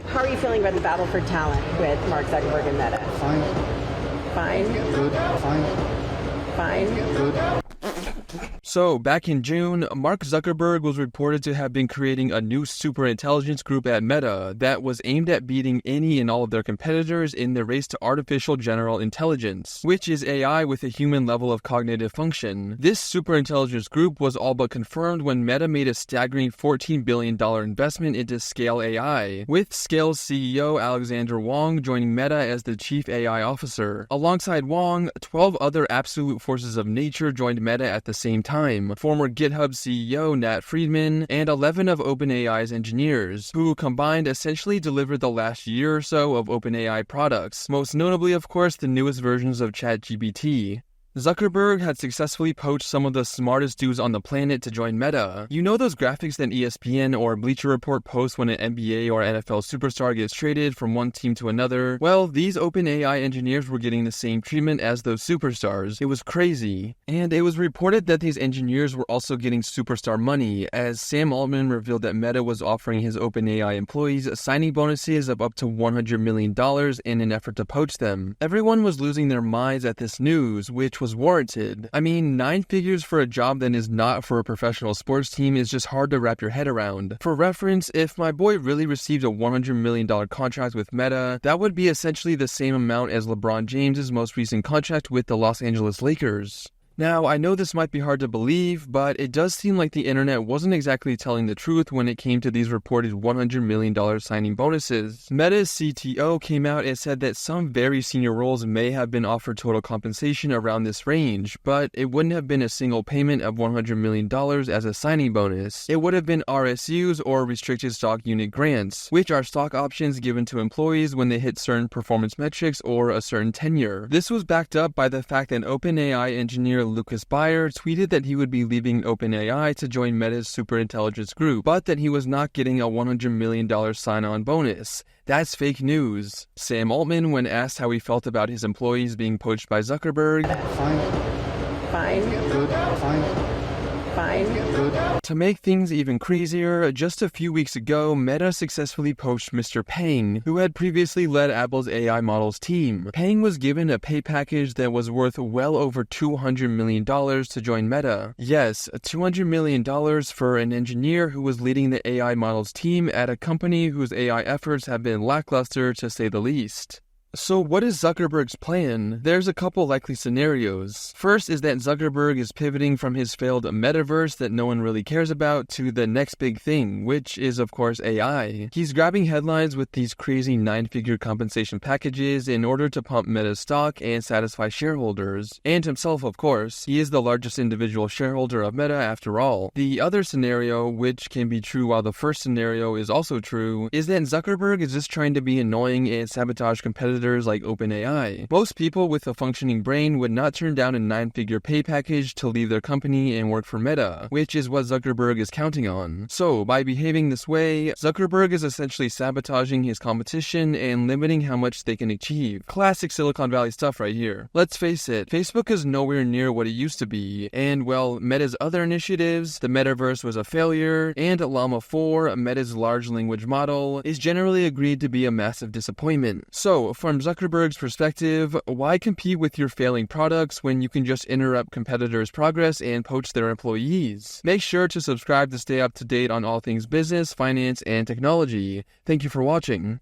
How are you feeling about the battle for talent with Mark Zuckerberg and Meta? Fine. Fine? Good. Fine. Fine? Good. So, back in June, Mark Zuckerberg was reported to have been creating a new superintelligence group at Meta that was aimed at beating any and all of their competitors in the race to artificial general intelligence, which is AI with a human level of cognitive function. This superintelligence group was all but confirmed when Meta made a staggering $14 billion investment into Scale AI, with Scale's CEO Alexander Wang joining Meta as the chief AI officer. Alongside Wang, 12 other absolute forces of nature joined Meta at the same time. Former GitHub CEO Nat Friedman and 11 of OpenAI's engineers, who combined essentially delivered the last year or so of OpenAI products, most notably, of course, the newest versions of ChatGPT. Zuckerberg had successfully poached some of the smartest dudes on the planet to join Meta. You know those graphics that ESPN or Bleacher Report post when an NBA or NFL superstar gets traded from one team to another? Well, these OpenAI engineers were getting the same treatment as those superstars. It was crazy. And it was reported that these engineers were also getting superstar money, as Sam Altman revealed that Meta was offering his OpenAI employees signing bonuses of up to $100 million in an effort to poach them. Everyone was losing their minds at this news, which was warranted. I mean, 9 figures for a job that is not for a professional sports team is just hard to wrap your head around. For reference, if my boy really received a $100 million contract with Meta, that would be essentially the same amount as LeBron James's most recent contract with the Los Angeles Lakers. Now, I know this might be hard to believe, but it does seem like the internet wasn't exactly telling the truth when it came to these reported $100 million signing bonuses. Meta's CTO came out and said that some very senior roles may have been offered total compensation around this range, but it wouldn't have been a single payment of $100 million as a signing bonus. It would have been RSUs, or restricted stock unit grants, which are stock options given to employees when they hit certain performance metrics or a certain tenure. This was backed up by the fact that OpenAI engineer Lucas Bayer tweeted that he would be leaving OpenAI to join Meta's superintelligence group, but that he was not getting a $100 million sign-on bonus. That's fake news. Sam Altman, when asked how he felt about his employees being poached by Zuckerberg, Fine. Fine? Good. Fine. Fine? Good. To make things even crazier, just a few weeks ago, Meta successfully poached Mr. Peng, who had previously led Apple's AI models team. Peng was given a pay package that was worth well over $200 million to join Meta. Yes, $200 million for an engineer who was leading the AI models team at a company whose AI efforts have been lackluster to say the least. So what is Zuckerberg's plan? There's a couple likely scenarios. First is that Zuckerberg is pivoting from his failed metaverse that no one really cares about to the next big thing, which is of course AI. He's grabbing headlines with these crazy 9-figure compensation packages in order to pump Meta's stock and satisfy shareholders. And himself, of course. He is the largest individual shareholder of Meta after all. The other scenario, which can be true while the first scenario is also true, is that Zuckerberg is just trying to be annoying and sabotage competitors like OpenAI. Most people with a functioning brain would not turn down a 9-figure pay package to leave their company and work for Meta, which is what Zuckerberg is counting on. So, by behaving this way, Zuckerberg is essentially sabotaging his competition and limiting how much they can achieve. Classic Silicon Valley stuff right here. Let's face it, Facebook is nowhere near what it used to be, and well, Meta's other initiatives, the metaverse was a failure, and Llama 4, Meta's large language model, is generally agreed to be a massive disappointment. So, from Zuckerberg's perspective, why compete with your failing products when you can just interrupt competitors' progress and poach their employees? Make sure to subscribe to stay up to date on all things business, finance, and technology. Thank you for watching.